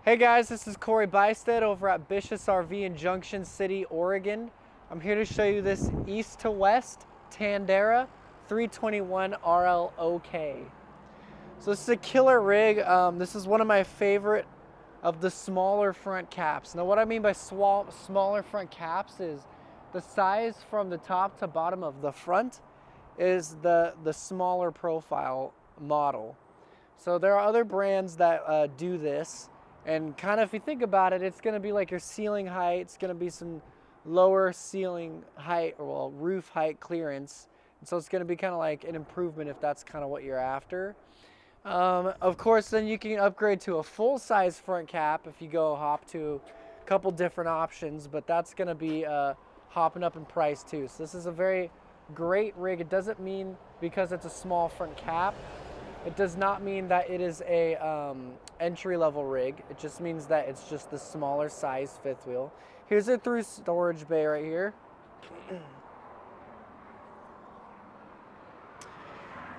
Hey guys, this is CoBuystedt over at BISH'S RV in Junction City, Oregon. I'm here to show you this East to West Tandara 321 RLOK. So this is a killer rig. This is one of my favorite of the smaller front caps. Now what I mean by smaller front caps is the size from the top to bottom of the front is the smaller profile model. So there are other brands that do this. And kind of, if you think about it, it's going to be like your ceiling height. It's going to be some lower ceiling height, or well, roof height clearance. And so it's going to be kind of like an improvement if that's kind of what you're after. Of course, then you can upgrade to a full-size front cap if you go hop to a couple different options. But that's going to be hopping up in price too. So this is a very great rig. It doesn't mean because it's a small front cap, it does not mean that it is a entry-level rig. It just means that it's just the smaller size fifth wheel. Here's a through storage bay right here.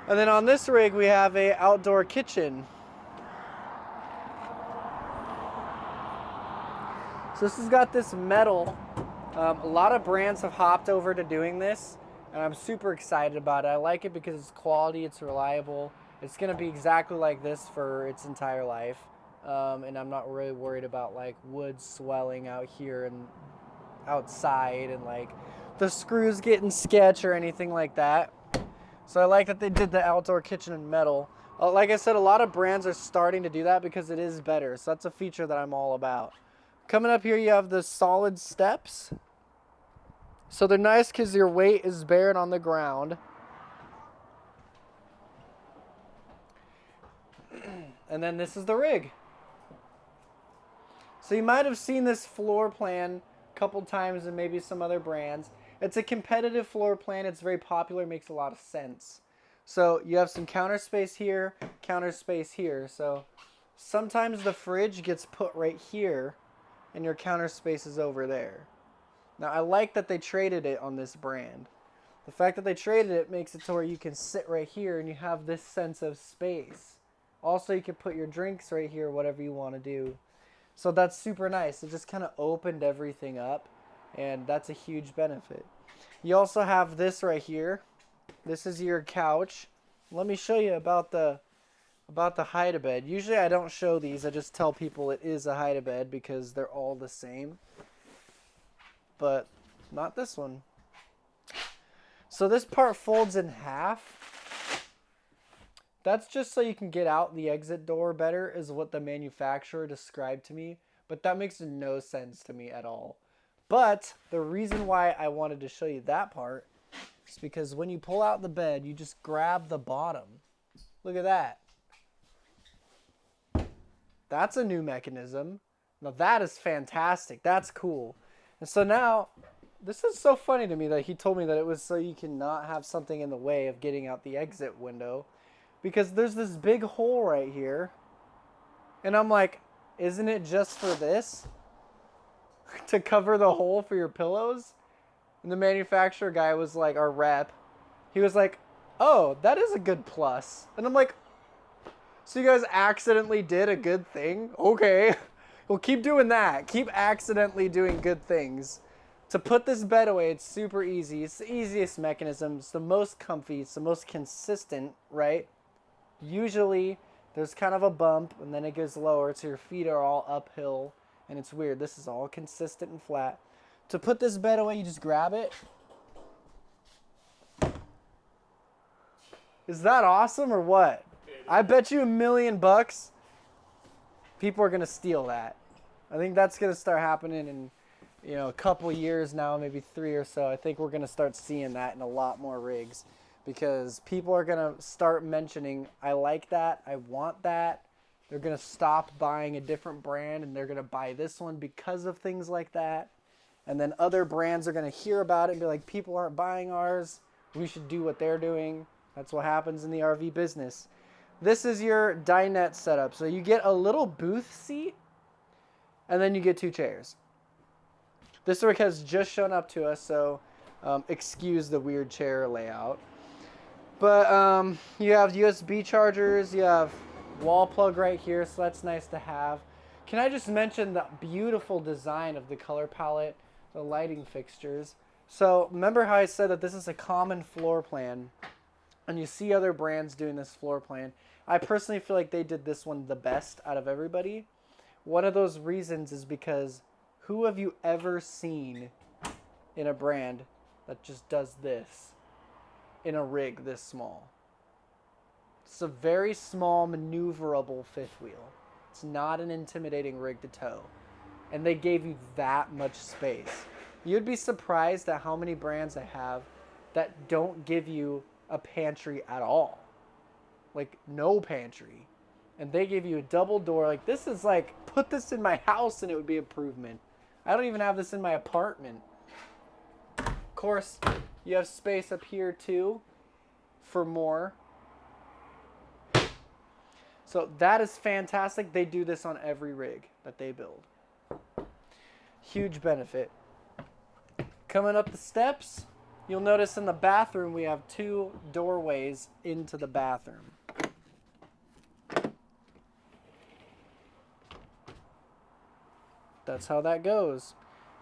And then on this rig, we have a outdoor kitchen. So this has got this metal. A lot of brands have hopped over to doing this, and I'm super excited about it. I like it because it's quality, it's reliable. It's going to be exactly like this for its entire life. And I'm not really worried about like wood swelling out here and outside and like the screws getting sketch or anything like that. So I like that they did the outdoor kitchen in metal. Like I said, a lot of brands are starting to do that because it is better. So that's a feature that I'm all about. Coming up here, you have the solid steps. So they're nice because your weight is buried on the ground. And then this is the rig. So you might have seen this floor plan a couple times in maybe some other brands. It's a competitive floor plan. It's very popular, makes a lot of sense. So you have some counter space here, counter space here. So sometimes the fridge gets put right here and your counter space is over there. Now I like that they traded it on this brand. The fact that they traded it makes it to where you can sit right here and you have this sense of space. Also, you can put your drinks right here, whatever you want to do. So that's super nice. It just kind of opened everything up, and that's a huge benefit. You also have this right here. This is your couch. Let me show you about the hide-a-bed. Usually I don't show these. I just tell people it is a hide-a-bed because they're all the same. But not this one. So this part folds in half. That's just so you can get out the exit door better, is what the manufacturer described to me. But that makes no sense to me at all. But the reason why I wanted to show you that part is because when you pull out the bed, you just grab the bottom. Look at that. That's a new mechanism. Now that is fantastic. That's cool. And so now, this is so funny to me that he told me that it was so you can not have something in the way of getting out the exit window. Because there's this big hole right here. And I'm like, isn't it just for this? To cover the hole for your pillows? And the manufacturer guy was like, our rep, he was like, oh, that is a good plus. And I'm like, so you guys accidentally did a good thing? Okay. Well, keep doing that. Keep accidentally doing good things. To put this bed away, it's super easy. It's the easiest mechanism. It's the most comfy. It's the most consistent, right? Usually, there's kind of a bump, and then it goes lower, so your feet are all uphill, and it's weird. This is all consistent and flat. To put this bed away, you just grab it. Is that awesome or what? I bet you $1,000,000 people are going to steal that. I think that's going to start happening in a couple years now, maybe 3 or so. I think we're going to start seeing that in a lot more rigs. Because people are going to start mentioning, I like that, I want that. They're going to stop buying a different brand and they're going to buy this one because of things like that. And then other brands are going to hear about it and be like, people aren't buying ours. We should do what they're doing. That's what happens in the RV business. This is your dinette setup. So you get a little booth seat and then you get 2 chairs. This rig has just shown up to us, so excuse the weird chair layout. But you have USB chargers, you have wall plug right here, so that's nice to have. Can I just mention the beautiful design of the color palette, the lighting fixtures? So remember how I said that this is a common floor plan, and you see other brands doing this floor plan. I personally feel like they did this one the best out of everybody. One of those reasons is because who have you ever seen in a brand that just does this in a rig this small? It's a very small maneuverable fifth wheel. It's not an intimidating rig to tow. And they gave you that much space. You'd be surprised at how many brands I have that don't give you a pantry at all. Like no pantry. And they give you a double door. Like this is like, put this in my house and it would be improvement. I don't even have this in my apartment. Of course, you have space up here too for more. So that is fantastic. They do this on every rig that they build. Huge benefit. Coming up the steps, you'll notice in the bathroom we have 2 doorways into the bathroom. That's how that goes.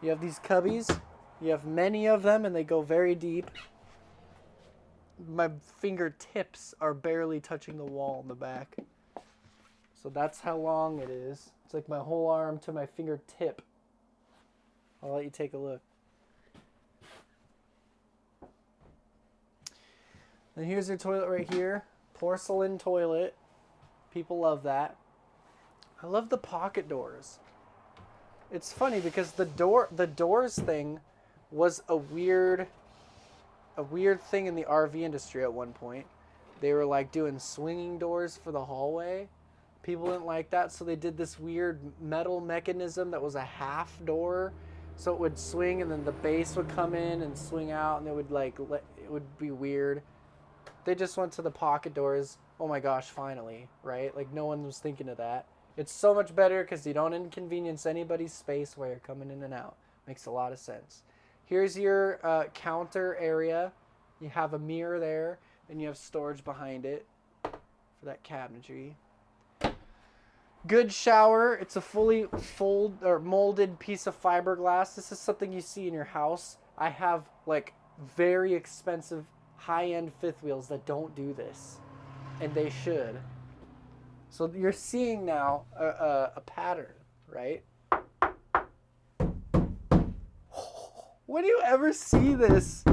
You have these cubbies. You have many of them and they go very deep. My fingertips are barely touching the wall in the back. So that's how long it is. It's like my whole arm to my fingertip. I'll let you take a look. And here's your toilet right here. Porcelain toilet. People love that. I love the pocket doors. It's funny because the doors thing was a weird thing in the RV industry at one point. They were like doing swinging doors for the hallway. People didn't like that, so they did this weird metal mechanism that was a half door, so it would swing and then the base would come in and swing out, and it would it would be weird. They just went to the pocket doors. Oh my gosh, finally, right? Like no one was thinking of that. It's so much better because you don't inconvenience anybody's space while you're coming in and out. Makes a lot of sense. Here's your counter area. You have a mirror there, and you have storage behind it for that cabinetry. Good shower. It's a fully molded piece of fiberglass. This is something you see in your house. I have like very expensive high-end fifth wheels that don't do this, and they should. So you're seeing now a pattern, right? When do you ever see this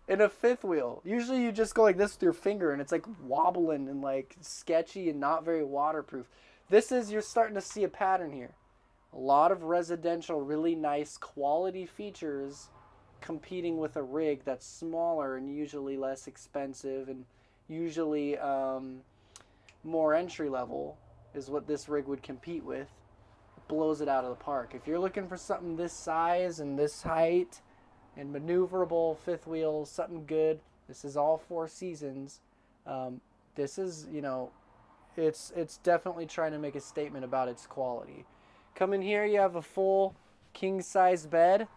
in a fifth wheel? Usually you just go like this with your finger and it's like wobbling and like sketchy and not very waterproof. You're starting to see a pattern here. A lot of residential, really nice quality features competing with a rig that's smaller and usually less expensive and usually more entry level is what this rig would compete with. It blows it out of the park. If you're looking for something this size and this height and maneuverable fifth wheel, something good, this is all 4 seasons. This is, it's definitely trying to make a statement about its quality. Come in here, you have a full king size bed.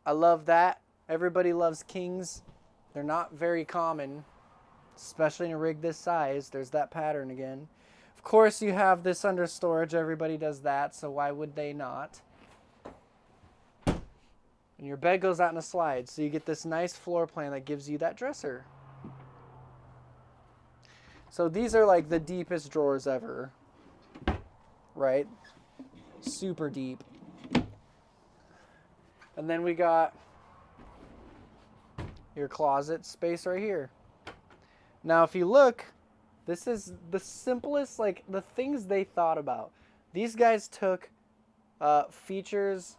I love that. Everybody loves kings. They're not very common, especially in a rig this size. There's that pattern again. Of course, you have this under storage. Everybody does that, so why would they not? And your bed goes out in a slide, so you get this nice floor plan that gives you that dresser. So these are like the deepest drawers ever, right? Super deep. And then we got your closet space right here. Now, if you look, this is the simplest, like the things they thought about. These guys took features.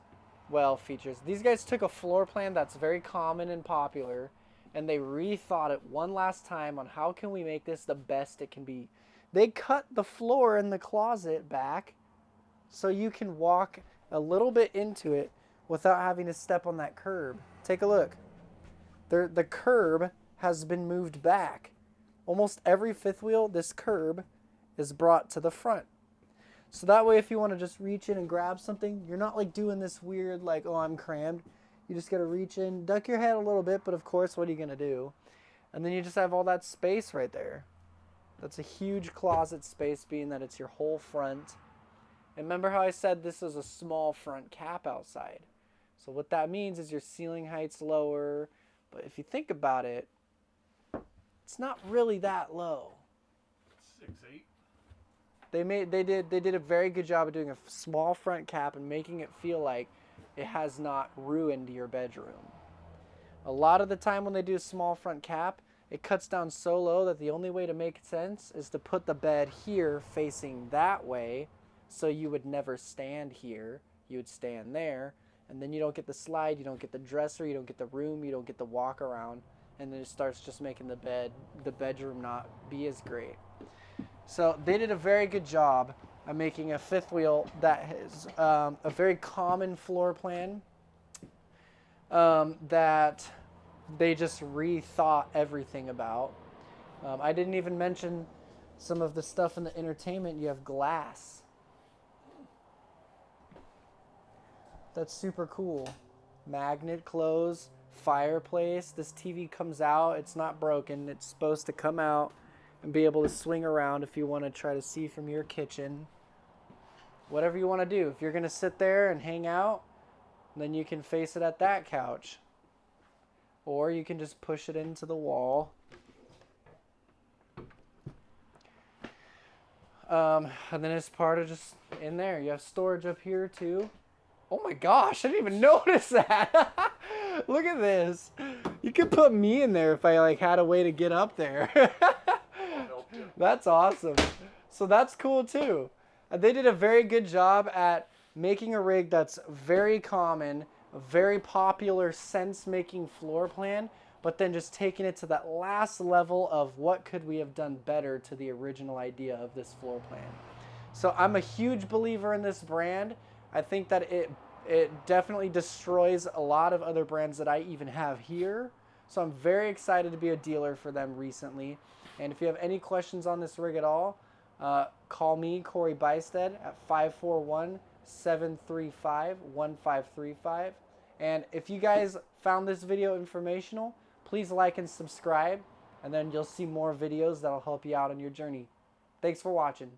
These guys took a floor plan that's very common and popular, and they rethought it one last time on how can we make this the best it can be. They cut the floor in the closet back so you can walk a little bit into it without having to step on that curb. Take a look. The curb has been moved back. Almost every fifth wheel, this curb is brought to the front. So that way if you want to just reach in and grab something, you're not like doing this weird like, oh, I'm crammed. You just got to reach in, duck your head a little bit, but of course, what are you going to do? And then you just have all that space right there. That's a huge closet space, being that it's your whole front. And remember how I said this is a small front cap outside? So what that means is your ceiling height's lower, but if you think about it, it's not really that low. 6'8". They did a very good job of doing a small front cap and making it feel like it has not ruined your bedroom. A lot of the time when they do a small front cap, it cuts down so low that the only way to make sense is to put the bed here facing that way, so you would never stand here, you would stand there, and then you don't get the slide, you don't get the dresser, you don't get the room, you don't get the walk around, and then it starts just making the bedroom not be as great. So they did a very good job of making a fifth wheel that is a very common floor plan that they just rethought everything about. I didn't even mention some of the stuff in the entertainment. You have glass. That's super cool. Magnet close, fireplace. This TV comes out. It's not broken. It's supposed to come out and be able to swing around if you want to try to see from your kitchen. Whatever you want to do. If you're going to sit there and hang out, then you can face it at that couch. Or you can just push it into the wall. And then it's part of just in there. You have storage up here too. Oh my gosh, I didn't even notice that. Look at this. You could put me in there if I like had a way to get up there. That's awesome. So that's cool too. They did a very good job at making a rig that's very common, a very popular sense-making floor plan, but then just taking it to that last level of what could we have done better to the original idea of this floor plan. So I'm a huge believer in this brand. I think that it definitely destroys a lot of other brands that I even have here. So I'm very excited to be a dealer for them recently. And if you have any questions on this rig at all, call me, CoBuystedt, at 541-735-1535. And if you guys found this video informational, please like and subscribe, and then you'll see more videos that'll help you out on your journey. Thanks for watching.